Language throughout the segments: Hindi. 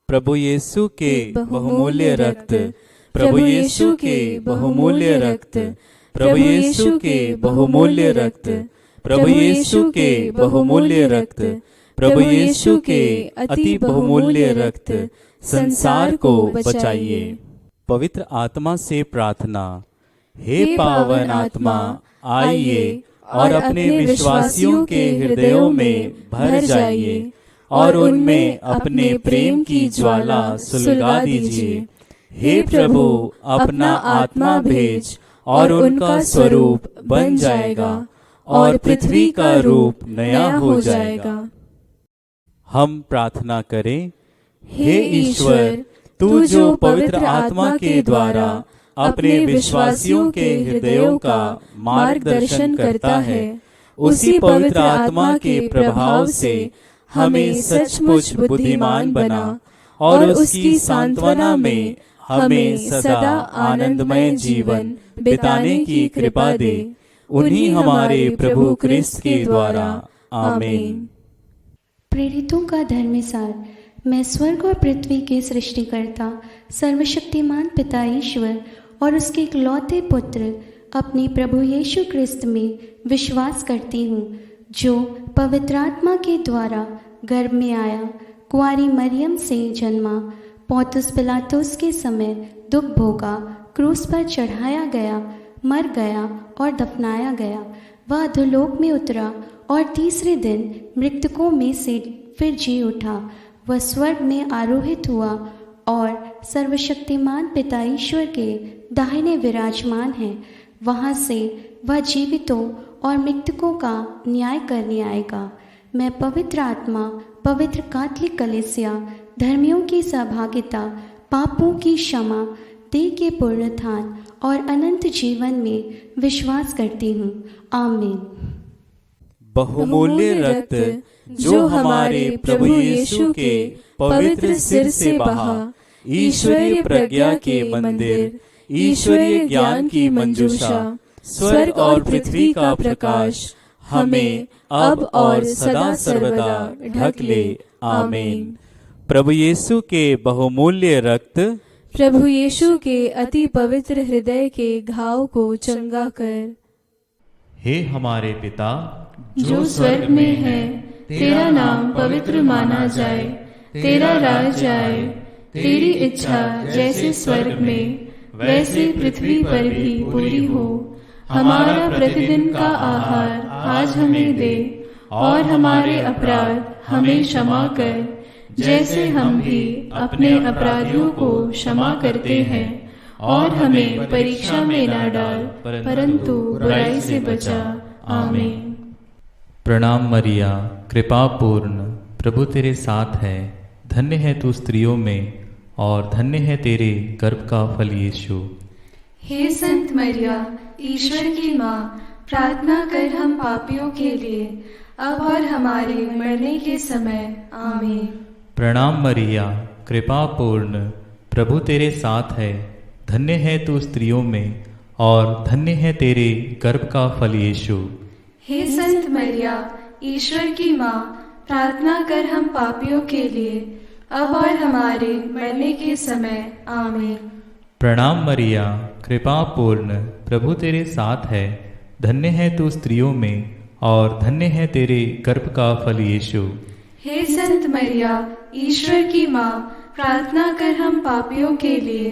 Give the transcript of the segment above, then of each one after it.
प्रभु यीशु के बहुमूल्य रक्त, प्रभु यीशु के बहुमूल्य रक्त, प्रभु यीशु के बहुमूल्य रक्त, प्रभु यीशु के बहुमूल्य रक्त, प्रभु यीशु के अति बहुमूल्य रक्त संसार को बचाइए। पवित्र आत्मा से प्रार्थना। हे पावन आत्मा, आइए और अपने विश्वासियों के हृदयों में भर जाइए और उनमें अपने प्रेम की ज्वाला सुलगा दीजिए। हे प्रभु, अपना आत्मा भेज और उनका स्वरूप बन जाएगा और पृथ्वी का रूप नया हो जाएगा। हम प्रार्थना करें। हे ईश्वर, तू जो पवित्र आत्मा के द्वारा अपने विश्वासियों के हृदयों का मार्गदर्शन करता है, उसी पवित्र आत्मा के प्रभाव से हमें सचमुच बुद्धिमान बना और उसकी सांत्वना में हमें सदा आनंदमय जीवन बिताने की कृपा दे। उन्हीं हमारे प्रभु क्रिस्त के द्वारा, आमीन। प्रेरितों का धर्मसार। मैं स्वर्ग और पृथ्वी के सृष्टिकर्ता सर्वशक्तिमान पिता ईश्वर और उसके इकलौते पुत्र अपने प्रभु यीशु क्रिस्त में विश्वास करती हूँ, जो पवित्र आत्मा के द्वारा गर्भ में आया, कुंवारी मरियम से जन्मा, पौंतुस पिलातुस के समय दुख भोगा, क्रूस पर चढ़ाया गया, मर गया और दफनाया गया। वह अधोलोक में उतरा और तीसरे दिन मृतकों में से फिर जी उठा। वह स्वर्ग में आरोहित हुआ और सर्वशक्तिमान पिता ईश्वर के दाहिने विराजमान है। वहाँ से वह जीवितों और मृतकों का न्याय करने आएगा। मैं पवित्र आत्मा, पवित्र कैथोलिक कलीसिया, धर्मियों की सहभागिता, पापों की क्षमा, देह के पुनरुत्थान और अनंत जीवन में विश्वास करती हूँ। आमीन। बहुमूल्य रक्त जो हमारे प्रभु यीशु के पवित्र सिर से बहा, ईश्वरीय प्रज्ञा के मंदिर, ईश्वरीय ज्ञान की मंजूषा, स्वर्ग और पृथ्वी का प्रकाश हमें अब और सदा सर्वदा ढक ले। आमीन। प्रभु यीशु के बहुमूल्य रक्त, प्रभु यीशु के अति पवित्र हृदय के घाव को चंगा कर। हे हमारे पिता जो स्वर्ग में है, तेरा नाम पवित्र माना जाए, तेरा राज आए, तेरी इच्छा जैसे स्वर्ग में वैसे पृथ्वी पर भी पूरी हो। हमारा प्रतिदिन का आहार आज हमें दे और हमारे अपराध हमें क्षमा कर, जैसे हम भी अपने अपराधियों को क्षमा करते हैं, और हमें परीक्षा में न डाल, परंतु बुराई से बचा। आमीन। प्रणाम मरिया, कृपा पूर्ण, प्रभु तेरे साथ है। धन्य है तू स्त्रियों में और धन्य है तेरे गर्भ का फल यीशु। हे संत मरिया, ईश्वर की माँ, प्रार्थना कर हम पापियों के लिए, अब और हमारे मरने के समय। आमीन। प्रणाम मरिया, कृपा पूर्ण, प्रभु तेरे साथ है। धन्य है तू स्त्रियों में और धन्य है तेरे गर्भ का फल यीशु। हे संत मरिया, ईश्वर की माँ, प्रार्थना कर हम पापियों के लिए, अब और हमारे मरने के समय। आमीन। प्रणाम मरिया, कृपा पूर्ण, प्रभु तेरे साथ है। धन्य है तू स्त्रियों में और धन्य है तेरे गर्भ का फल यीशु। हे संत मरिया, ईश्वर की माँ, प्रार्थना कर हम पापियों के लिए,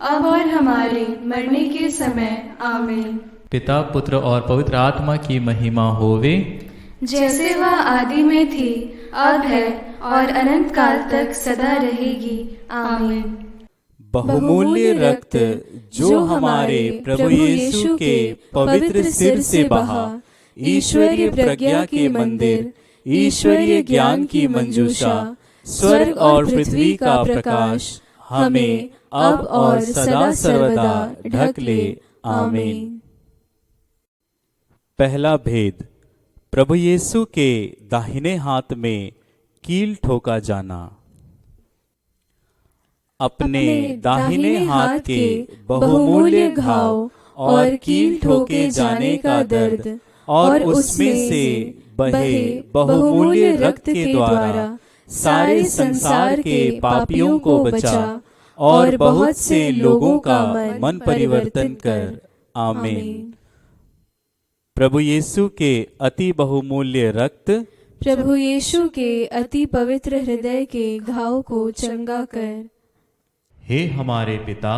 अब और हमारे मरने के समय। आमीन। पिता, पुत्र और पवित्र आत्मा की महिमा होवे, जैसे वह आदि में थी, अब है और अनंत काल तक सदा रहेगी। आमीन। बहुमूल्य रक्त जो हमारे प्रभु यीशु के पवित्र सिर से बहा, ईश्वरीय प्रज्ञा के मंदिर, ईश्वरीय ज्ञान की मंजूषा, स्वर्ग और पृथ्वी का प्रकाश हमें अब और सदा सर्वदा ढक ले। आमीन। पहला भेद। प्रभु यीशु के दाहिने हाथ में कील ठोका जाना। अपने दाहिने हाथ के बहुमूल्य घाव और कील ठोके जाने का दर्द और उसमें से बहे बहुमूल्य रक्त के द्वारा सारे संसार के पापियों को बचा और बहुत से लोगों का मन परिवर्तन कर। आमीन। प्रभु यीशु के अति बहुमूल्य रक्त, प्रभु यीशु के अति पवित्र हृदय के घाव को चंगा कर। हे हमारे पिता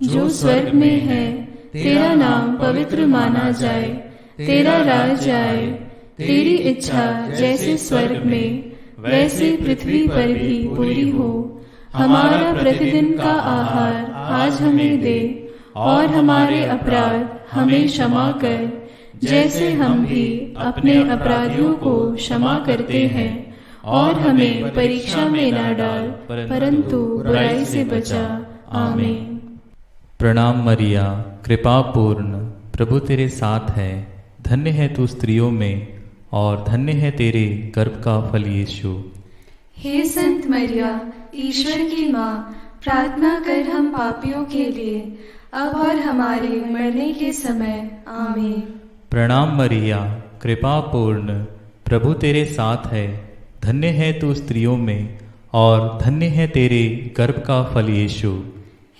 जो स्वर्ग में है, तेरा नाम पवित्र माना जाए, तेरा राज आए, तेरी इच्छा जैसे स्वर्ग में वैसे पृथ्वी पर भी पूरी हो। हमारा प्रतिदिन का आहार आज हमें दे, और हमारे अपराध हमें क्षमा कर, जैसे हम भी अपने अपराधियों को क्षमा करते हैं, और हमें परीक्षा में न डाल, परंतु बुराई से बचा। आमीन। प्रणाम मरिया, कृपा पूर्ण, प्रभु तेरे साथ है। धन्य है तू स्त्रियों में, और धन्य है तेरे गर्भ का फल यीशु। हे संत मरिया, ईश्वर की माँ, प्रार्थना कर हम पापियों के लिए, अब और हमारे मरने के समय। आमीन। प्रणाम मरिया, कृपा पूर्ण, प्रभु तेरे साथ है। धन्य है तू स्त्रियों में, और धन्य है तेरे गर्भ का फल यीशु।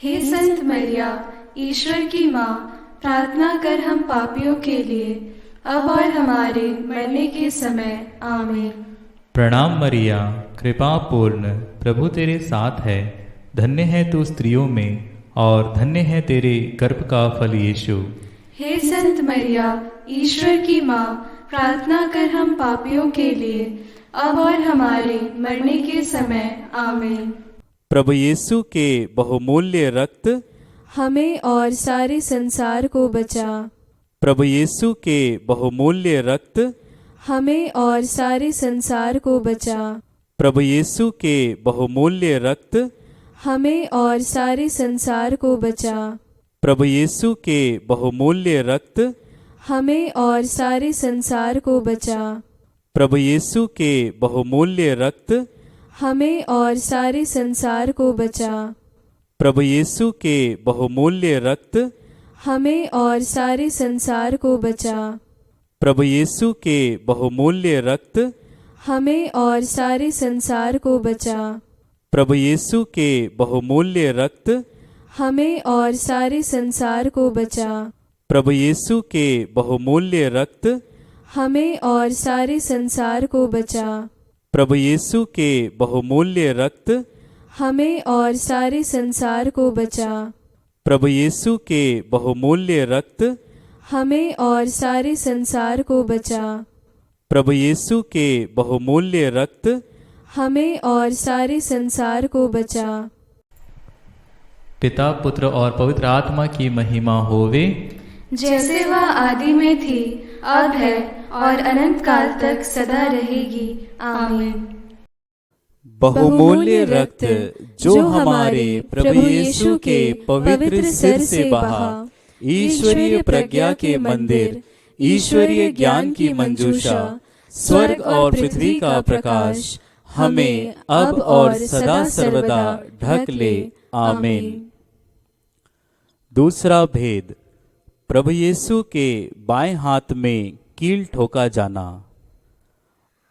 हे संत मरिया, ईश्वर की माँ, प्रार्थना कर हम पापियों के लिए, अब और हमारे मरने के समय। आमीन। प्रणाम मरिया, कृपा पूर्ण, प्रभु तेरे साथ है। धन्य है तू स्त्रियों में, और धन्य है तेरे गर्भ का फल यीशु। हे संत मरिया, ईश्वर की माँ, प्रार्थना कर हम पापियों के लिए, अब और हमारे मरने के समय। आमीन। प्रभु यीशु के बहुमूल्य रक्त, हमें और सारे संसार को बचा। प्रभु यीशु के बहुमूल्य रक्त, हमें और सारे संसार को बचा। प्रभु यीशु के बहुमूल्य रक्त, हमें और सारे संसार को बचा। प्रभु यीशु के बहुमूल्य रक्त, हमें और सारे संसार को बचा। प्रभु यीशु के बहुमूल्य रक्त, हमें और सारे संसार को बचा। प्रभु यीशु के बहुमूल्य रक्त, हमें और सारे संसार को बचा। प्रभु यीशु के बहुमूल्य रक्त, हमें और सारे संसार को बचा। प्रभु यीशु के बहुमूल्य रक्त, हमें और सारे संसार को बचा। प्रभु यीशु के बहुमूल्य रक्त, हमें और सारे संसार को बचा। प्रभु यीशु के बहुमूल्य रक्त, हमें और सारे संसार को बचा। प्रभु यीशु के बहुमूल्य रक्त, हमें और सारे संसार को बचा। प्रभु यीशु के बहुमूल्य रक्त, हमें और सारे संसार को बचा। पिता, पुत्र और पवित्र आत्मा की महिमा होवे, जैसे वह आदि में थी, अब है, और अनंत काल तक सदा रहेगी। आमीन। बहुमूल्य रक्त जो हमारे प्रभु यीशु के पवित्र सिर से बहा, ईश्वरीय प्रज्ञा के मंदिर, ईश्वरीय ज्ञान की मंजूषा, स्वर्ग और पृथ्वी का प्रकाश, हमें अब और सदा सर्वदा ढक ले। आमीन। दूसरा भेद, प्रभु यीशु के बाएं हाथ में कील ठोका जाना।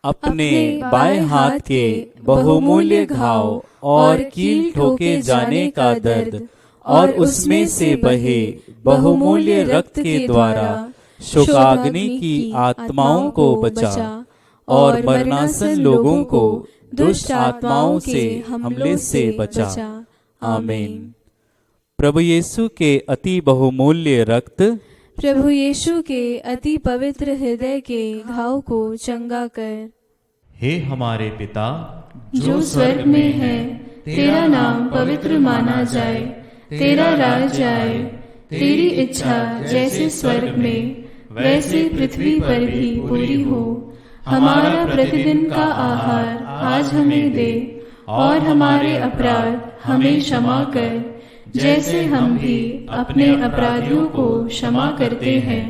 अपने बाएं हाथ के बहुमूल्य घाव और कील ठोके जाने का दर्द और उसमें से बहे बहुमूल्य रक्त के द्वारा शोकाग्नि की आत्माओं को बचा और मरणासन लोगों को दुष्ट आत्माओं से हमले से बचा। आमीन। प्रभु यीशु के अति बहुमूल्य रक्त, प्रभु यीशु के अति पवित्र हृदय के घाव को चंगा कर। हे हमारे पिता जो स्वर्ग में है, तेरा नाम पवित्र माना जाए, तेरा राज आए, तेरी इच्छा जैसे स्वर्ग में वैसे पृथ्वी पर भी पूरी हो। हमारा प्रतिदिन का आहार आज हमें दे, और हमारे अपराध हमें क्षमा कर, जैसे हम भी अपने अपराधियों को क्षमा करते हैं,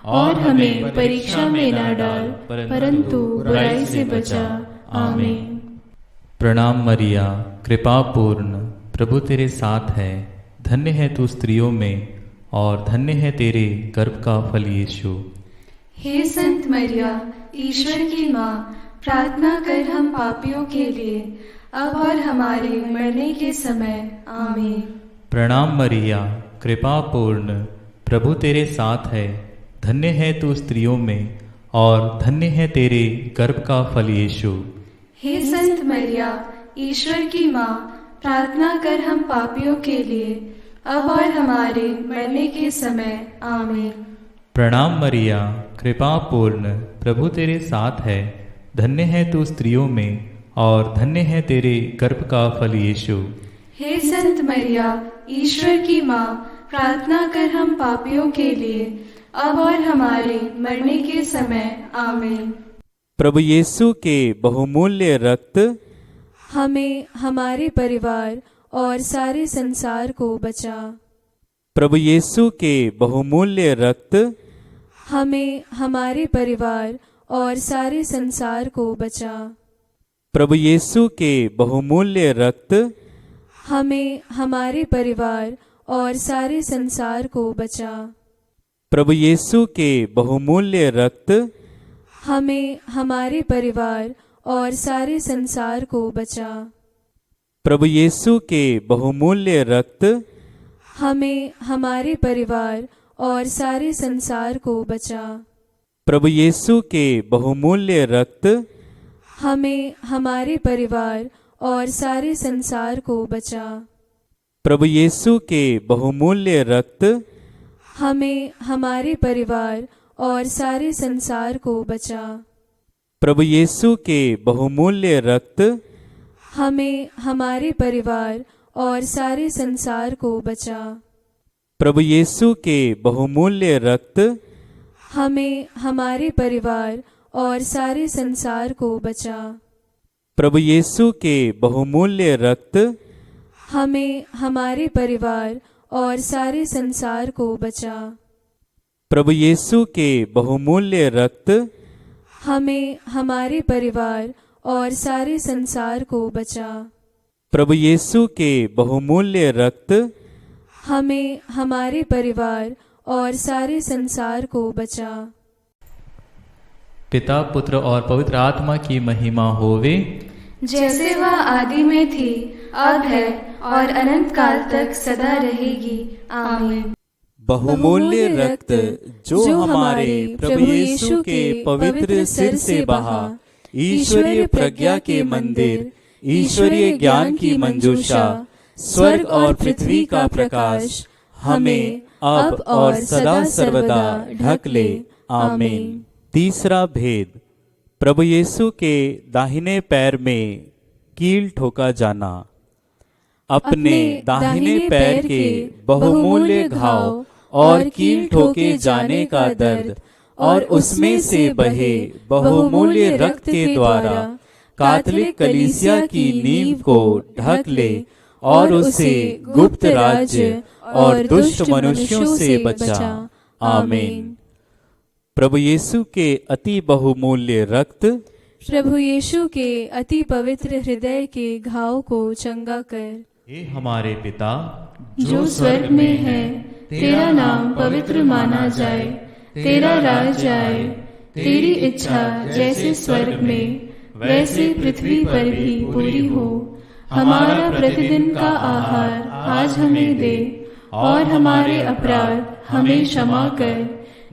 और हमें परीक्षा में न डाल, परंतु बुराई से बचा। आमीन। प्रणाम मरिया, कृपा पूर्ण, प्रभु तेरे साथ है। धन्य है तू स्त्रियों में, और धन्य है तेरे गर्भ का फल यीशु। हे संत मरिया, ईश्वर की माँ, प्रार्थना कर हम पापियों के लिए, अब और हमारे मरने के समय। आमीन। प्रणाम मरिया, कृपा पूर्ण, प्रभु तेरे साथ है। धन्य है तू स्त्रियों में और धन्य है तेरे गर्भ का फल यीशु। हे संत मरिया, ईश्वर की माँ, प्रार्थना कर हम पापियों के लिए, अब और हमारे मरने के समय। आमीन। प्रणाम मरिया, कृपा पूर्ण, प्रभु तेरे साथ है। धन्य है तू स्त्रियों में और धन्य है तेरे गर्भ का फल यीशु। हे संत मरिया, ईश्वर की माँ, प्रार्थना कर हम पापियों के लिए, अब और हमारे मरने के समय। आमीन। प्रभु यीशु के बहुमूल्य रक्त हमें, हमारे परिवार और सारे संसार को बचा। प्रभु यीशु के बहुमूल्य रक्त हमें, हमारे परिवार और सारे संसार को बचा। प्रभु यीशु के बहुमूल्य रक्त हमें, हमारे परिवार और सारे संसार को बचा। प्रभु यीशु के बहुमूल्य रक्त हमें, हमारे परिवार और सारे संसार को बचा। प्रभु यीशु के बहुमूल्य रक्त हमें, हमारे परिवार और सारे संसार को बचा। प्रभु यीशु के बहुमूल्य रक्त हमें, हमारे परिवार और सारे संसार को बचा। प्रभु यीशु के बहुमूल्य रक्त हमें, हमारे परिवार और सारे संसार को बचा। प्रभु यीशु के बहुमूल्य रक्त हमें, हमारे परिवार और सारे संसार को बचा। प्रभु यीशु के बहुमूल्य रक्त हमें, हमारे परिवार और सारे संसार को बचा। प्रभु यीशु के बहुमूल्य रक्त हमें, हमारे परिवार और सारे संसार को बचा। प्रभु यीशु के बहुमूल्य रक्त हमें, हमारे परिवार और सारे संसार को बचा। प्रभु यीशु के बहुमूल्य रक्त हमें, हमारे परिवार और सारे संसार को बचा। पिता, पुत्र और पवित्र आत्मा की महिमा होवे, जैसे वह आदि में थी, अब है और अनंत काल तक सदा रहेगी। आमीन। बहुमूल्य रक्त जो हमारे प्रभु यीशु के पवित्र सिर से बहा, ईश्वरीय प्रज्ञा के मंदिर, ईश्वरीय ज्ञान की मंजूषा, स्वर्ग और पृथ्वी का प्रकाश, हमें अब और सदा सर्वदा ढक ले। आमीन। तीसरा भेद, प्रभु यीशु के दाहिने पैर में कील ठोका जाना। अपने दाहिने पैर के बहुमूल्य घाव और कील ठोके जाने का दर्द और उसमें से बहे बहुमूल्य रक्त के द्वारा कैथोलिक कलीसिया की नींव को ढक ले और उसे गुप्त राज्य और दुष्ट मनुष्यों से बचा। आमीन। प्रभु यीशु के अति बहुमूल्य रक्त प्रभु यीशु के अति पवित्र हृदय के घाव को चंगा कर। हे हमारे पिता जो स्वर्ग में है, तेरा नाम पवित्र माना जाए, तेरा राज आए, तेरी इच्छा जैसे स्वर्ग में वैसे पृथ्वी पर भी पूरी हो। हमारा प्रतिदिन का आहार आज हमें दे, और हमारे अपराध हमें क्षमा कर,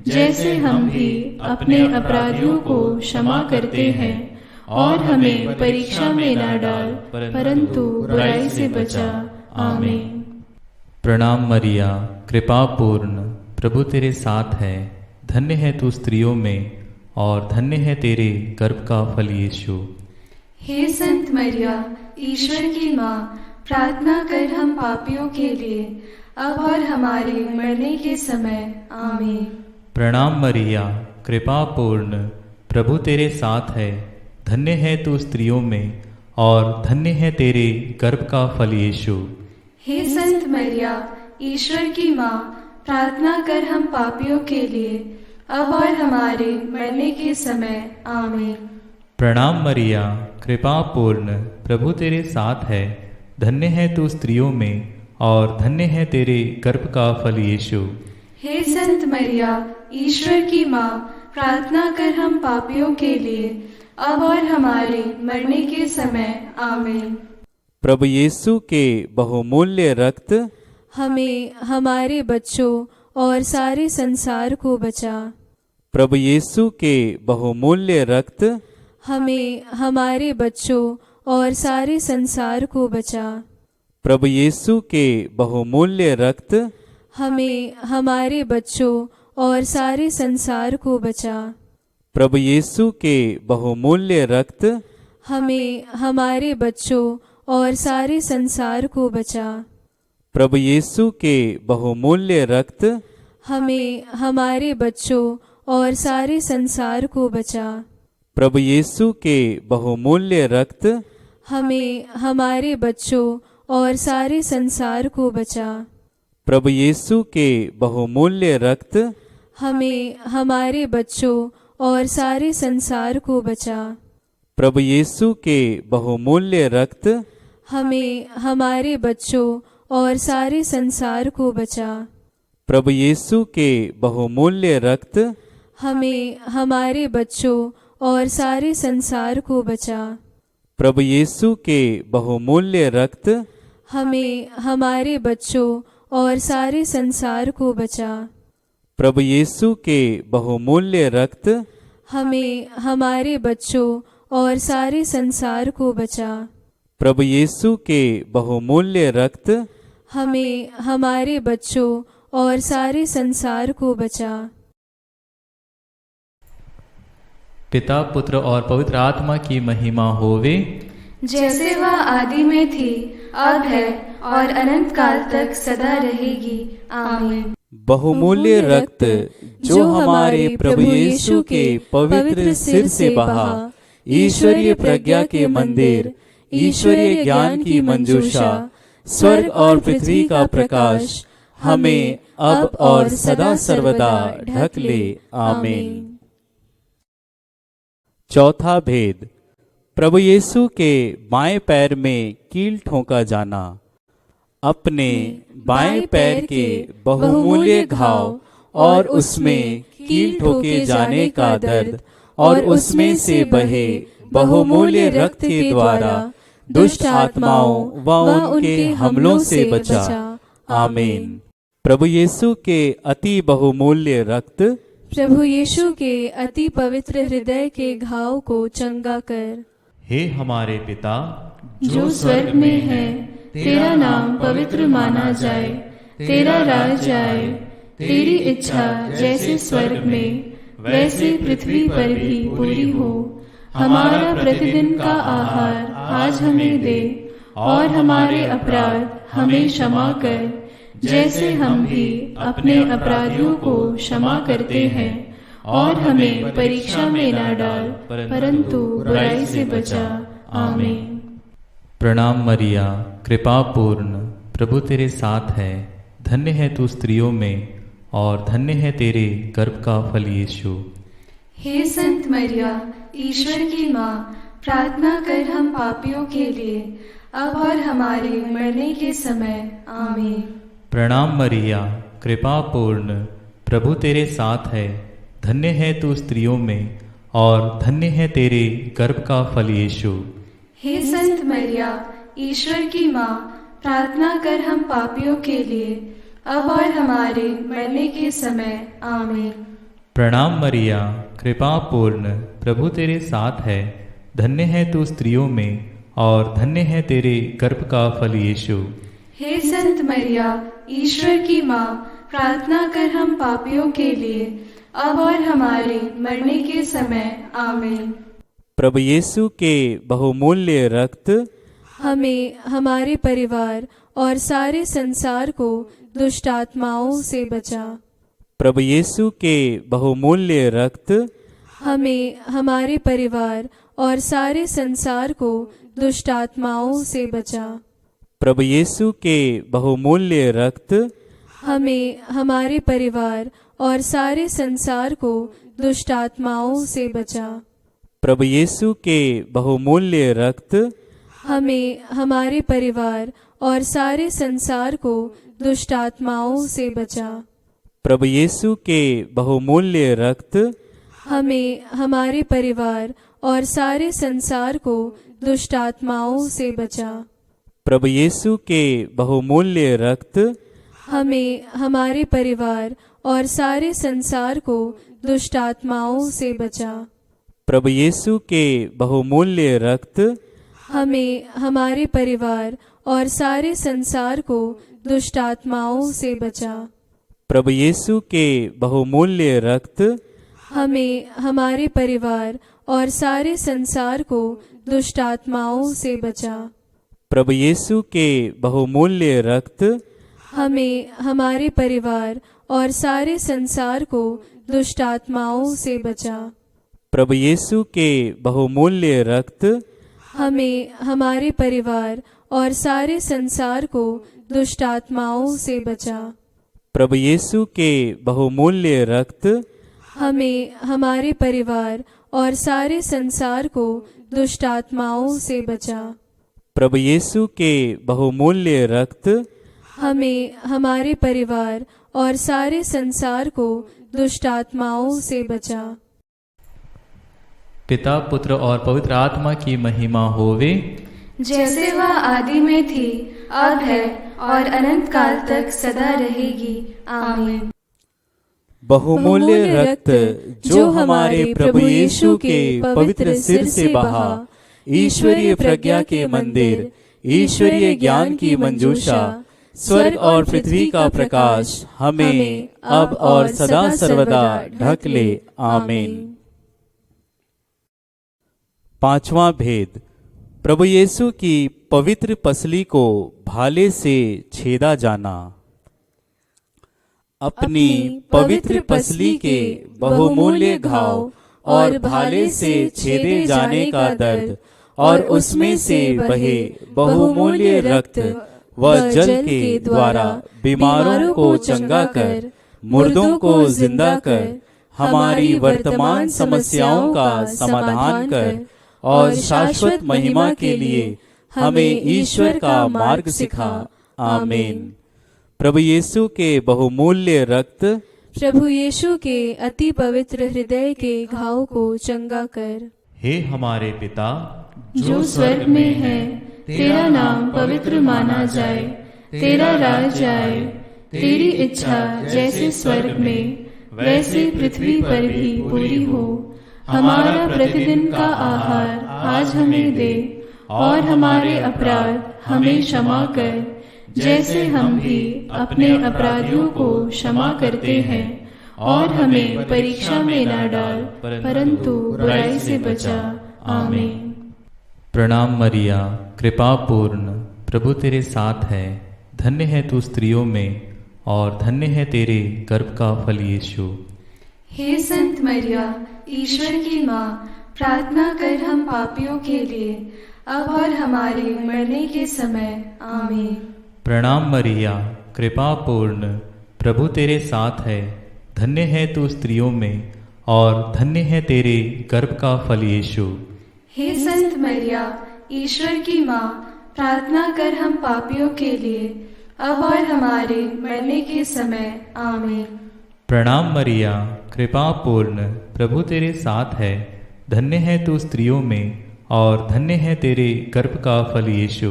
जैसे हम भी अपने अपराधियों को क्षमा करते हैं, और हमें परीक्षा में न डाल, परंतु बुराई से बचा। आमीन। प्रणाम मरिया, कृपा पूर्ण, प्रभु तेरे साथ है। धन्य है तू स्त्रियों में और धन्य है तेरे गर्भ का फल यीशु। हे संत मरिया, ईश्वर की माँ, प्रार्थना कर हम पापियों के लिए, अब और हमारे मरने के समय। आमीन। प्रणाम मरिया, कृपा पूर्ण, प्रभु तेरे साथ है। धन्य है तू स्त्रियों में और धन्य है तेरे गर्भ का फल यीशु। हे संत मरिया, ईश्वर की माँ, प्रार्थना कर हम पापियों के लिए, अब और हमारे मरने के समय। आमीन। प्रणाम मरिया, कृपा पूर्ण, प्रभु तेरे साथ है। धन्य है तू स्त्रियों में और धन्य है तेरे गर्भ का फल यीशु। हे संत मरिया, ईश्वर की माँ, प्रार्थना कर हम पापियों के लिए, अब और हमारे मरने के समय आमीन। प्रभु यीशु के बहुमूल्य रक्त हमें, हमारे बच्चों और सारे संसार को बचा। प्रभु यीशु के बहुमूल्य रक्त हमें, हमारे बच्चों और सारे संसार को बचा। प्रभु यीशु के बहुमूल्य रक्त हमें, हमारे बच्चों और सारे संसार को बचा। प्रभु यीशु के बहुमूल्य रक्त हमें, हमारे बच्चों और सारे संसार को बचा। प्रभु यीशु के बहुमूल्य रक्त हमें, हमारे बच्चों और सारे संसार को बचा। प्रभु यीशु के बहुमूल्य रक्त हमें, हमारे बच्चों और सारे संसार को बचा। प्रभु यीशु के बहुमूल्य रक्त हमें, हमारे बच्चों और सारे संसार को बचा। प्रभु यीशु के बहुमूल्य रक्त हमें, हमारे बच्चों और सारे संसार को बचा। प्रभु यीशु के बहुमूल्य रक्त हमें, हमारे बच्चों और सारे संसार को बचा। प्रभु यीशु के बहुमूल्य रक्त हमें, हमारे बच्चों और सारे संसार को बचा। प्रभु यीशु के बहुमूल्य रक्त हमें, हमारे बच्चों और सारे संसार को बचा। प्रभु यीशु के बहुमूल्य रक्त हमें, हमारे बच्चों और सारे संसार को बचा। पिता, पुत्र और पवित्र आत्मा की महिमा होवे, जैसे वह आदि में थी, अब है और अनंत काल तक सदा रहेगी। आमीन। बहुमूल्य रक्त जो हमारे प्रभु यीशु के पवित्र सिर से बहा, ईश्वरीय प्रज्ञा के मंदिर, ईश्वरीय ज्ञान की मंजूषा, स्वर्ग और पृथ्वी का प्रकाश हमें अब और सदा सर्वदा ढक ले। आमीन। चौथा भेद, प्रभु यीशु के बाएं पैर में कील ठोंका जाना। अपने बाएं पैर के बहुमूल्य घाव और उसमें कील ठोके जाने का दर्द और उसमें से बहे बहुमूल्य रक्त के द्वारा दुष्ट आत्माओं व उनके हमलों से बचा। आमीन। प्रभु यीशु के अति बहुमूल्य रक्त प्रभु यीशु के अति पवित्र हृदय के घाव को चंगा कर। हे हमारे पिता जो स्वर्ग में है, तेरा नाम पवित्र माना जाए, तेरा राज आए, तेरी इच्छा जैसे स्वर्ग में वैसे पृथ्वी पर भी पूरी हो। हमारा प्रतिदिन का आहार आज हमें दे, और हमारे अपराध हमें क्षमा कर, जैसे हम भी अपने अपराधियों को क्षमा करते हैं, और हमें परीक्षा में न डाल, परंतु बुराई से बचा। आमीन। प्रणाम मरिया, कृपा पूर्ण, प्रभु तेरे साथ है। धन्य है तू स्त्रियों में, और धन्य है तेरे गर्भ का फल यीशु। हे संत मरिया, ईश्वर की माँ, प्रार्थना कर हम पापियों के लिए, अब और हमारे मरने के समय। आमीन। प्रणाम मरिया, कृपा पूर्ण, प्रभु तेरे साथ है। धन्य है तू स्त्रियों में, और धन्य है तेरे गर्भ का फल यीशु। हे संत मरिया, ईश्वर की माँ, प्रार्थना कर हम पापियों के लिए, अब और हमारे मरने के समय। आमीन। प्रणाम मरिया, कृपा पूर्ण, प्रभु तेरे साथ है। धन्य है तू स्त्रियों में, और धन्य है तेरे गर्भ का फल यीशु। हे संत मरिया, ईश्वर की माँ, प्रार्थना कर हम पापियों के लिए, अब और हमारे मरने के समय। आमीन। प्रभु यीशु के बहुमूल्य रक्त हमें, हमारे परिवार और सारे संसार को दुष्ट आत्माओं से बचा। प्रभु यीशु के बहुमूल्य रक्त हमें, हमारे परिवार और सारे संसार को दुष्ट आत्माओं से बचा। प्रभु यीशु के बहुमूल्य रक्त हमें, हमारे परिवार और सारे संसार को दुष्ट आत्माओं से बचा। प्रभु यीशु के बहुमूल्य रक्त हमें, हमारे परिवार और सारे संसार को दुष्ट आत्माओं से बचा। प्रभु यीशु के बहुमूल्य रक्त हमें, हमारे परिवार और सारे संसार को दुष्ट आत्माओं से बचा। प्रभु यीशु के बहुमूल्य रक्त हमें, हमारे परिवार और सारे संसार को दुष्ट आत्माओं से बचा। प्रभु यीशु के बहुमूल्य रक्त हमें, हमारे परिवार और सारे संसार को दुष्ट आत्माओं से बचा। प्रभु यीशु के बहुमूल्य रक्त हमें, हमारे परिवार और सारे संसार को दुष्ट आत्माओं से बचा। प्रभु यीशु के बहुमूल्य रक्त हमें, हमारे परिवार और सारे संसार को दुष्ट आत्माओं से बचा। प्रभु यीशु के बहुमूल्य रक्त हमें, हमारे परिवार और सारे संसार को दुष्ट आत्माओं से बचा। प्रभु यीशु के बहुमूल्य रक्त हमें, हमारे परिवार और सारे संसार को दुष्ट आत्माओं से बचा। प्रभु यीशु के बहुमूल्य रक्त हमें, हमारे परिवार और सारे संसार को दुष्ट आत्माओं से बचा। पिता, पुत्र और पवित्र आत्मा की महिमा होवे, जैसे वह आदि में थी, अब है और अनंत काल तक सदा रहेगी। आमीन। बहुमूल्य रक्त जो हमारे प्रभु यीशु के पवित्र सिर से बहा, ईश्वरीय प्रज्ञा के मंदिर, ईश्वरीय ज्ञान की मंजूषा, स्वर्ग और पृथ्वी का प्रकाश हमें अब और सदा सर्वदा ढक ले। आमीन। पांचवा भेद, प्रभु यीशु की पवित्र पसली को भाले से छेदा जाना। अपनी पवित्र पसली के बहुमूल्य घाव और भाले से छेदे जाने का दर्द और उसमें से बहे बहुमूल्य रक्त व जल के द्वारा बीमारों को चंगा कर, मुर्दों को जिंदा कर, हमारी वर्तमान समस्याओं का समाधान कर और शाश्वत महिमा के लिए हमें ईश्वर का मार्ग सिखा। आमीन। प्रभु यीशु के बहुमूल्य रक्त प्रभु यीशु के अति पवित्र हृदय के घाव को चंगा कर। हे हमारे पिता जो स्वर्ग में है, तेरा नाम पवित्र माना जाए, तेरा राज आए, तेरी इच्छा जैसे स्वर्ग में वैसे पृथ्वी पर भी पूरी हो। हमारा प्रतिदिन का आहार आज हमें दे, और हमारे अपराध हमें क्षमा कर, जैसे हम भी अपने अपराधियों को क्षमा करते हैं, और हमें परीक्षा में न डाल, परंतु बुराई से बचा। आमीन। प्रणाम मरिया, कृपा पूर्ण, प्रभु तेरे साथ है, धन्य है तू स्त्रियों में और धन्य है तेरे गर्भ का फल यीशु। हे संत मरिया, ईश्वर की माँ, प्रार्थना कर हम पापियों के लिए, अब और हमारे मरने के समय। आमीन। प्रणाम मरिया, कृपा पूर्ण, प्रभु तेरे साथ है, धन्य है तू स्त्रियों में और धन्य है तेरे गर्भ का फल यीशु। हे संत मरिया, ईश्वर की माँ, प्रार्थना कर हम पापियों के लिए, अब और हमारे मरने के समय। आमीन। प्रणाम मरिया, कृपा पूर्ण, प्रभु तेरे साथ है, धन्य है तू स्त्रियों में और धन्य है तेरे गर्भ का फल यीशु।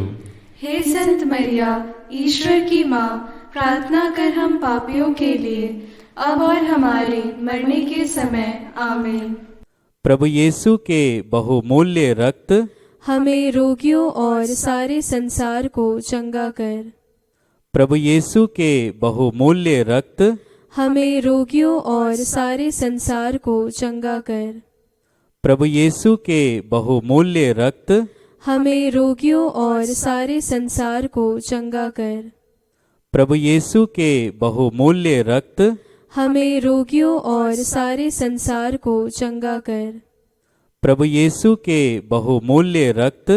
हे संत मरिया, ईश्वर की माँ, प्रार्थना कर हम पापियों के लिए, अब और हमारे मरने के समय। आमीन। प्रभु यीशु के बहुमूल्य रक्त हमें रोगियों और सारे संसार को चंगा कर। प्रभु यीशु के बहुमूल्य रक्त हमें रोगियों और सारे संसार को चंगा कर। प्रभु यीशु के बहुमूल्य रक्त हमें रोगियों और सारे संसार को चंगा कर। प्रभु यीशु के बहुमूल्य रक्त हमें रोगियों और सारे संसार को चंगा कर। प्रभु यीशु के बहुमूल्य रक्त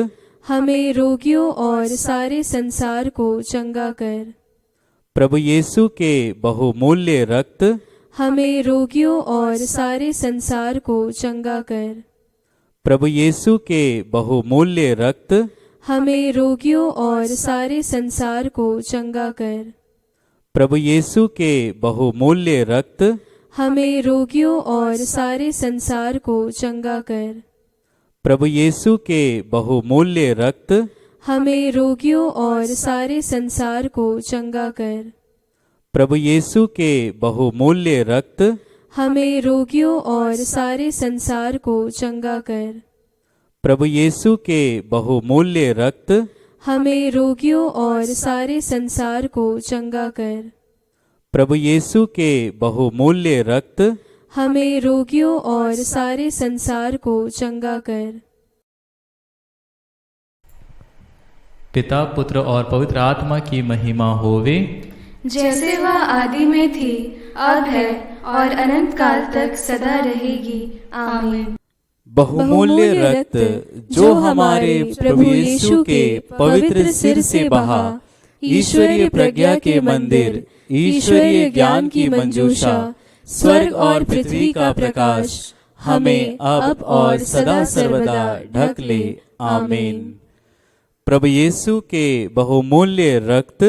हमें रोगियों और सारे संसार को चंगा कर। प्रभु यीशु के बहुमूल्य रक्त हमें रोगियों और सारे संसार को चंगा कर। प्रभु यीशु के बहुमूल्य रक्त हमें रोगियों और सारे संसार को चंगा कर। प्रभु यीशु के बहुमूल्य रक्त हमें रोगियों और सारे संसार को चंगा कर। प्रभु यीशु के बहुमूल्य रक्त हमें रोगियों और सारे संसार को चंगा कर। प्रभु यीशु के बहुमूल्य रक्त हमें रोगियों और सारे संसार को चंगा कर। प्रभु यीशु के बहुमूल्य रक्त हमें रोगियों और सारे संसार को चंगा कर। प्रभु यीशु के बहुमूल्य रक्त हमें रोगियों और सारे संसार को चंगा कर। पिता पुत्र और पवित्र आत्मा की महिमा होवे, जैसे वह आदि में थी, अब है और अनंत काल तक सदा रहेगी। आमीन। बहुमूल्य रक्त जो हमारे प्रभु यीशु के पवित्र सिर से बहा, ईश्वरीय प्रज्ञा के मंदिर, ईश्वरीय ज्ञान की मंजूषा, स्वर्ग और पृथ्वी का प्रकाश हमें अब और सदा सर्वदा ढक ले। आमीन। प्रभु यीशु के बहुमूल्य रक्त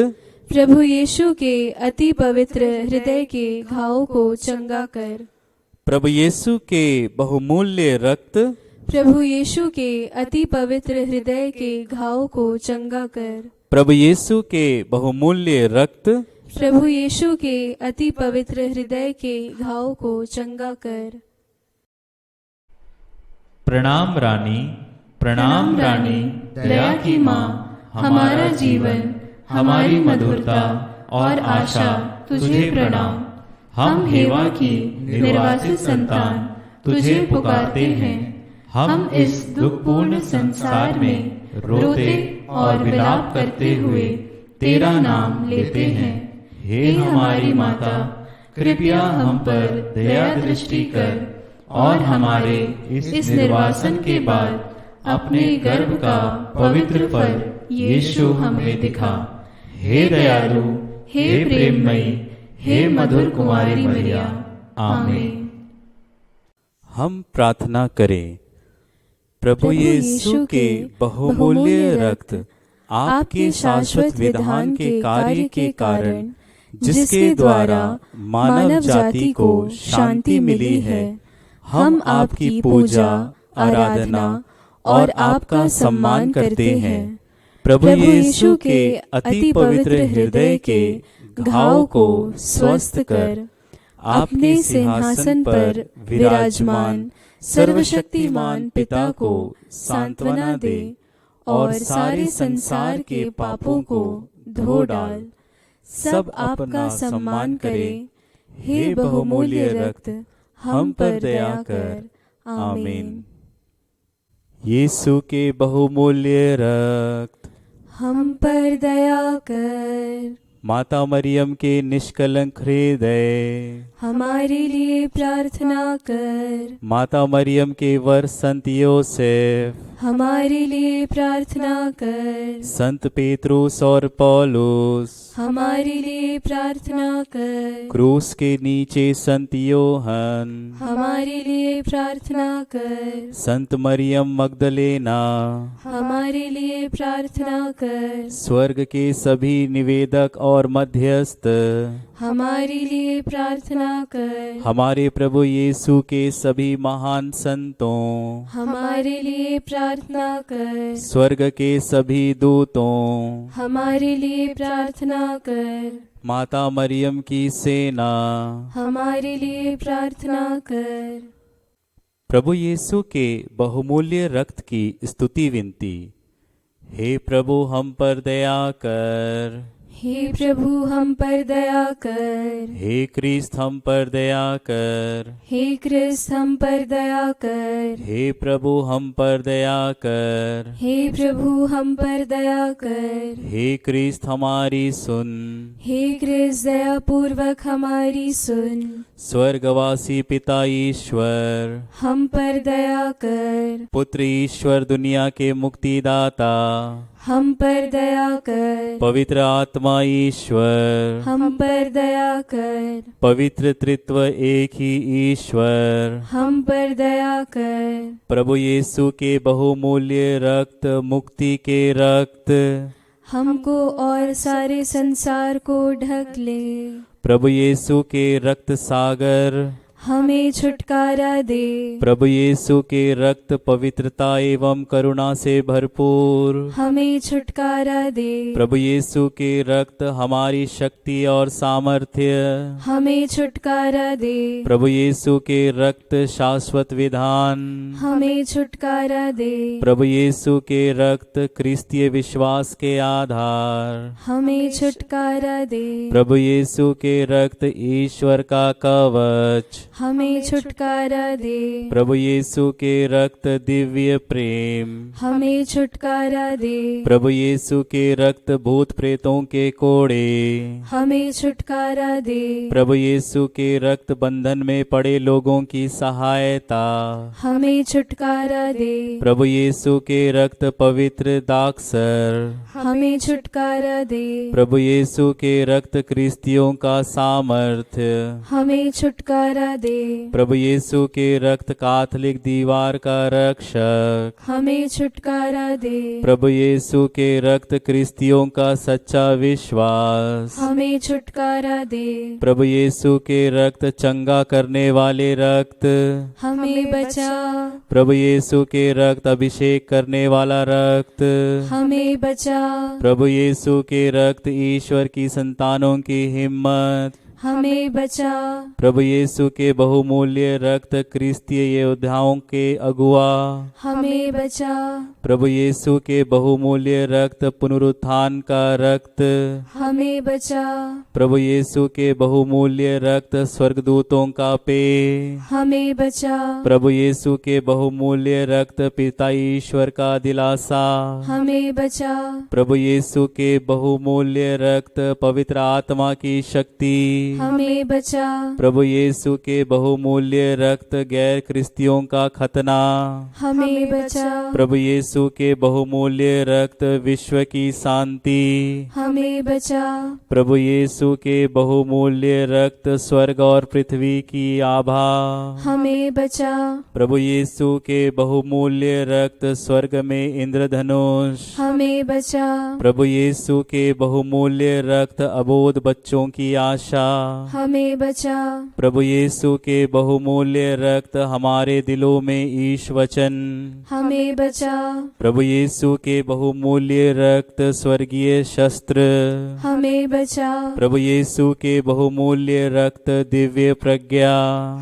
प्रभु यीशु के अति पवित्र हृदय के घाव को चंगा कर। प्रभु यीशु के बहुमूल्य रक्त प्रभु यीशु के अति पवित्र हृदय के घाव को चंगा कर। प्रभु यीशु के बहुमूल्य रक्त प्रभु यीशु के अति पवित्र हृदय के घाव को चंगा कर। प्रणाम रानी, प्रणाम रानी, दया की माँ, हमारा जीवन, हमारी मधुरता और आशा तुझे प्रणाम। हम हेवा की निर्वासित संतान तुझे पुकारते हैं। हम इस दुखपूर्ण संसार में रोते और विलाप करते हुए तेरा नाम लेते हैं। हे हमारी माता, कृपया हम पर दया दृष्टि कर और हमारे इस निर्वासन के बाद अपने गर्भ का पवित्र फल यीशु हमें दिखा। हे दयालु, हे प्रेममयी, हे मधुर कुमारी मरिया। आमीन। हम प्रार्थना करें। प्रभु यीशु के बहुमूल्य रक्त आपके शाश्वत विधान के कार्य के कारण, जिसके द्वारा मानव जाति को शांति मिली है, हम आपकी पूजा, आराधना और आपका सम्मान करते हैं। प्रभु यीशु के अति पवित्र हृदय के घाव को स्वस्थ कर, अपने सिंहासन पर विराजमान सर्वशक्तिमान पिता को सांत्वना दे और सारे संसार के पापों को धो डाल। सब आपका सम्मान करें। हे बहुमूल्य रक्त, हम पर दया कर। आमीन। यीशु के बहुमूल्य रक्त, हम पर दया कर। माता मरियम के निष्कलंक हृदय, हमारे लिए प्रार्थना कर। माता मरियम के वर संत योसेफ, हमारे लिए प्रार्थना कर। संत पेत्रुस और पौलुस, हमारे लिए प्रार्थना कर। क्रूस के नीचे संत योहन, हमारे लिए प्रार्थना कर। संत मरियम मगदलेना, हमारे लिए प्रार्थना कर। स्वर्ग के सभी निवेदक और मध्यस्थ, हमारे लिए प्रार्थना कर। हमारे प्रभु यीशु के सभी महान संतों, हमारे लिए प्रार्थना कर। स्वर्ग के सभी दूतों, हमारे लिए प्रार्थना कर। माता मरियम की सेना, हमारे लिए प्रार्थना कर। प्रभु यीशु के बहुमूल्य रक्त की स्तुति विनती। हे प्रभु, हम पर दया कर। हे प्रभु, हम पर दया कर। हे क्रिस्त, हम पर दया कर। हे क्रिस्त, हम पर दया कर। हे प्रभु, हम पर दया कर। हे प्रभु, हम पर दया कर। हे क्रिस्त, हमारी सुन। हे क्रिस्त, दया पूर्वक हमारी सुन। स्वर्गवासी पिता ईश्वर, हम पर दया कर। पुत्र ईश्वर, दुनिया के मुक्तिदाता, हम पर दया कर। पवित्र आत्मा ईश्वर, हम पर दया कर। पवित्र त्रित्व एक ही ईश्वर, हम पर दया कर। प्रभु यीशु के बहुमूल्य रक्त, मुक्ति के रक्त, हमको और सारे संसार को ढक ले। प्रभु यीशु के रक्त सागर, हमें छुटकारा दे। प्रभु यीशु के रक्त पवित्रता एवं करुणा से भरपूर, हमें छुटकारा दे। प्रभु यीशु के रक्त हमारी शक्ति और सामर्थ्य, हमें छुटकारा दे। प्रभु यीशु के रक्त शाश्वत विधान, हमें छुटकारा दे। प्रभु यीशु के रक्त क्रिस्तीय विश्वास के आधार, हमें छुटकारा दे। प्रभु यीशु के रक्त ईश्वर का कवच, हमें छुटकारा दे। प्रभु यीशु के रक्त दिव्य प्रेम, हमें छुटकारा दे। प्रभु यीशु के रक्त भूत प्रेतों के कोड़े, हमें छुटकारा दे। प्रभु यीशु के रक्त बंधन में पड़े लोगों की सहायता, हमें छुटकारा दे। प्रभु यीशु के रक्त पवित्र दाक्षर, हमें छुटकारा दे। प्रभु यीशु के रक्त क्रिस्तियों का सामर्थ्य, हमें छुटकारा दे। प्रभु यीशु के रक्त कैथोलिक दीवार का रक्षक, हमें छुटकारा दे। प्रभु यीशु के रक्त क्रिस्तियों का सच्चा विश्वास, हमें छुटकारा दे। प्रभु यीशु के रक्त चंगा करने वाले रक्त, हमें बचा। प्रभु यीशु के रक्त अभिषेक करने वाला रक्त, हमें बचा। प्रभु यीशु के रक्त ईश्वर की संतानों की हिम्मत, हमें बचा। प्रभु यीशु के बहुमूल्य रक्त क्रिस्तीय योद्धाओं के अगुआ, हमें बचा। प्रभु यीशु के बहुमूल्य रक्त पुनरुत्थान का रक्त, हमें बचा। प्रभु यीशु के बहुमूल्य रक्त स्वर्गदूतों का पेय, हमें बचा। प्रभु यीशु के बहुमूल्य रक्त पिता ईश्वर का दिलासा, हमें बचा। प्रभु यीशु के बहुमूल्य रक्त पवित्र आत्मा की शक्ति, हमें बचा। प्रभु यीशु के बहुमूल्य रक्त गैर क्रिस्तियों का खतना, हमें बचा। प्रभु यीशु के बहुमूल्य रक्त विश्व की शांति, हमें बचा। प्रभु यीशु के बहुमूल्य रक्त स्वर्ग और पृथ्वी की आभा, हमें बचा। प्रभु यीशु के बहुमूल्य रक्त स्वर्ग में इंद्रधनुष, हमें बचा। प्रभु यीशु के बहुमूल्य रक्त अबोध बच्चों की आशा, हमें बचा। प्रभु यीशु के बहुमूल्य रक्त हमारे दिलों में ईश वचन, हमें बचा। प्रभु यीशु के बहुमूल्य रक्त स्वर्गीय शस्त्र, हमें बचा। प्रभु यीशु के बहुमूल्य रक्त दिव्य प्रज्ञा,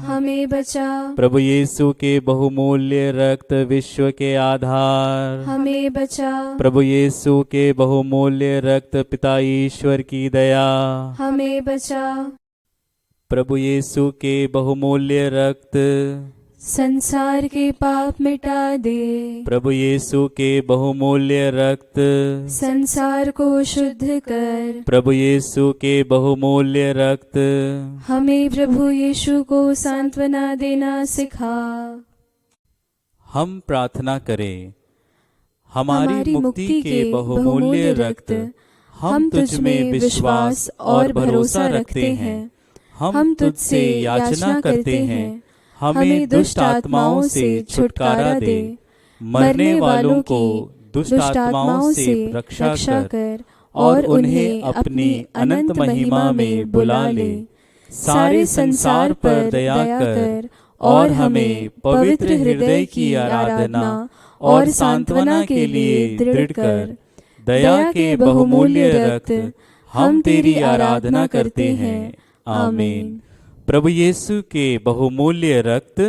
हमें बचा। प्रभु यीशु के बहुमूल्य रक्त विश्व के आधार, हमें बचा। प्रभु यीशु के बहुमूल्य रक्त पिता ईश्वर की दया, हमें बचा। प्रभु यीशु के बहुमूल्य रक्त संसार के पाप मिटा दे। प्रभु यीशु के बहुमूल्य रक्त संसार को शुद्ध कर। प्रभु यीशु के बहुमूल्य रक्त हमें प्रभु यीशु को सांत्वना देना सिखा। हम प्रार्थना करें। हमारी मुक्ति के बहुमूल्य रक्त, हम तुझ में विश्वास और भरोसा रखते हैं। हम तुझसे याचना करते हैं, हमें दुष्ट आत्माओं से छुटकारा दे। मरने वालों को दुष्ट आत्माओं से रक्षा कर और उन्हें अपनी अनंत महिमा में बुला ले। सारे संसार पर दया कर और हमें पवित्र हृदय की आराधना और सांत्वना के लिए दृढ़ कर। दया के बहुमूल्य रक्त, हम तेरी आराधना करते हैं। आमीन। प्रभु यीशु के बहुमूल्य रक्त,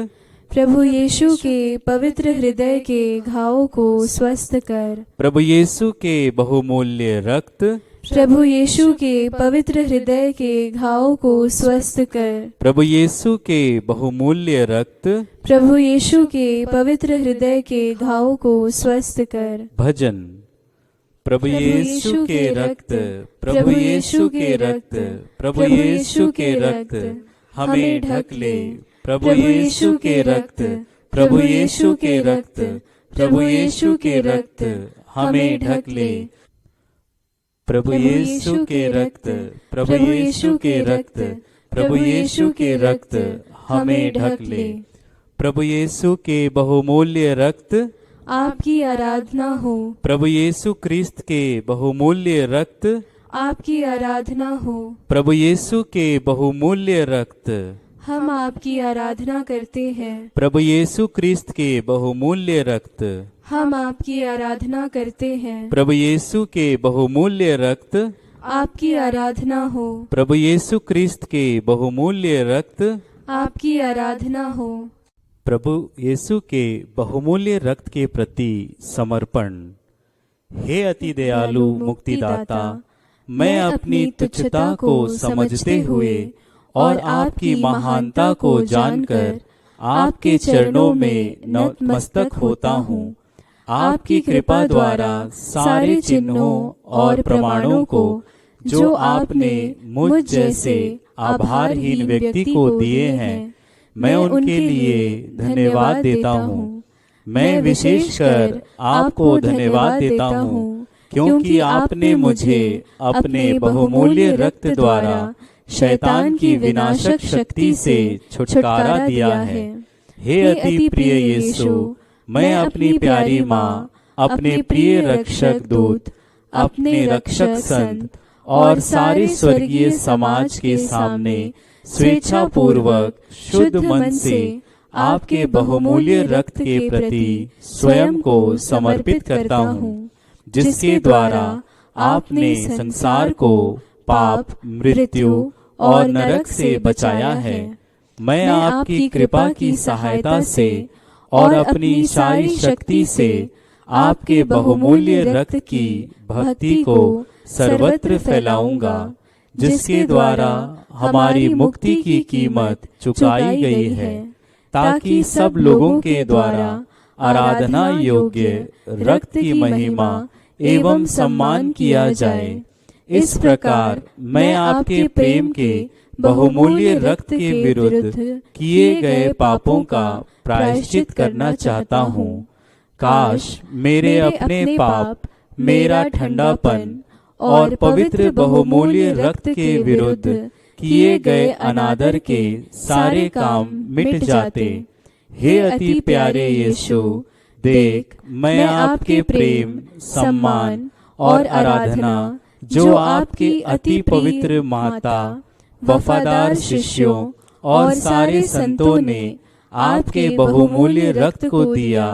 प्रभु यीशु के पवित्र हृदय के घावों को स्वस्थ कर। प्रभु यीशु के बहुमूल्य रक्त, प्रभु यीशु के पवित्र हृदय के घावों को स्वस्थ कर। प्रभु यीशु के बहुमूल्य रक्त, प्रभु यीशु के पवित्र हृदय के घावों को स्वस्थ कर। भजन। प्रभु यीशु के रक्त, प्रभु यीशु के रक्त, प्रभु यीशु के रक्त हमें ढक ले। प्रभु यीशु के रक्त, प्रभु यीशु के रक्त, प्रभु यीशु के रक्त हमें ढक ले। प्रभु यीशु के रक्त, प्रभु यीशु के रक्त, प्रभु यीशु के रक्त हमें ढक ले। प्रभु यीशु के बहुमूल्य रक्त, आपकी आराधना हो। प्रभु यीशु क्रिस्त के बहुमूल्य रक्त, आपकी आराधना हो। प्रभु यीशु के बहुमूल्य रक्त हम आपकी आराधना करते हैं। प्रभु यीशु क्रिस्त के बहुमूल्य रक्त, हम आपकी आराधना करते हैं। प्रभु यीशु के बहुमूल्य रक्त, आपकी आराधना हो, प्रभु यीशु क्रिस्त के बहुमूल्य रक्त, आपकी आराधना हो। प्रभु यीशु के बहुमूल्य रक्त के प्रति समर्पण। हे अति दयालु मुक्तिदाता, मैं अपनी तुच्छता को समझते हुए और आपकी महानता को जानकर आपके चरणों में नतमस्तक होता हूँ। आपकी कृपा द्वारा सारे चिन्हों और प्रमाणों को जो आपने मुझ जैसे आभारहीन व्यक्ति को दिए हैं, मैं उनके लिए धन्यवाद देता हूँ। मैं विशेषकर आपको धन्यवाद देता हूँ क्योंकि आपने मुझे अपने बहुमूल्य रक्त द्वारा शैतान की विनाशक शक्ति से छुटकारा दिया है। हे अति प्रिय यीशु, मैं अपनी प्यारी माँ, अपने प्रिय रक्षक दूत, अपने रक्षक संत और सारे स्वर्गीय समाज के सामने स्वेच्छा पूर्वक शुद्ध मन से आपके बहुमूल्य रक्त के प्रति स्वयं को समर्पित करता हूँ, जिसके द्वारा आपने संसार को पाप, मृत्यु और नरक से बचाया है। मैं आपकी कृपा की सहायता से और अपनी सारी शक्ति से आपके बहुमूल्य रक्त की भक्ति को सर्वत्र फैलाऊंगा, जिसके द्वारा हमारी मुक्ति की कीमत चुकाई गई है, ताकि सब लोगों के द्वारा आराधना योग्य रक्त की महिमा एवं सम्मान किया जाए। इस प्रकार मैं आपके प्रेम के बहुमूल्य रक्त के विरुद्ध किए गए पापों का प्रायश्चित करना चाहता हूँ। काश मेरे अपने पाप, मेरा ठंडापन और पवित्र बहुमूल्य रक्त के विरुद्ध किए गए अनादर के सारे काम मिट जाते। हे अति प्यारे यीशु, देख मैं आपके प्रेम, सम्मान और आराधना जो आपकी अति पवित्र माता, वफादार शिष्यों और सारे संतों ने आपके बहुमूल्य रक्त को दिया,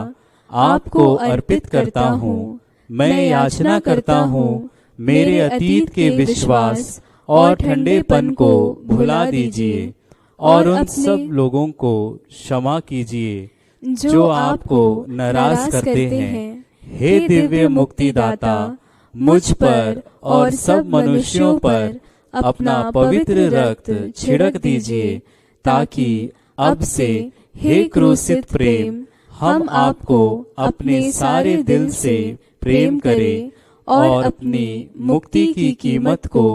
आपको अर्पित करता हूँ। मैं याचना करता हूँ, मेरे अतीत के विश्वास और ठंडेपन को भुला दीजिए और उन सब लोगों को क्षमा कीजिए जो आपको नाराज करते हैं। हे दिव्य मुक्तिदाता, मुझ पर और सब मनुष्यों पर अपना पवित्र रक्त छिड़क दीजिए, ताकि अब से हे क्रूसित प्रेम, हम आपको अपने सारे दिल से प्रेम करें और अपनी मुक्ति की कीमत को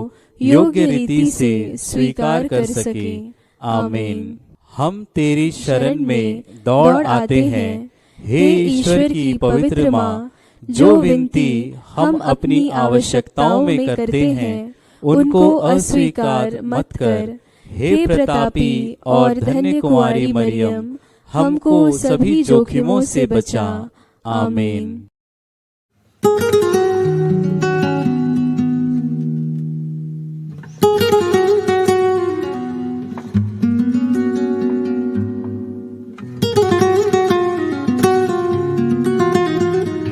योग्य रीति से स्वीकार कर सके। आमीन। हम तेरी शरण में दौड़ आते हैं, हे ईश्वर की पवित्र माँ, जो विनती हम अपनी आवश्यकताओं में करते हैं उनको अस्वीकार मत कर। हे प्रतापी और धन्य कुमारी मरियम, हमको सभी जोखिमों से बचा। आमीन।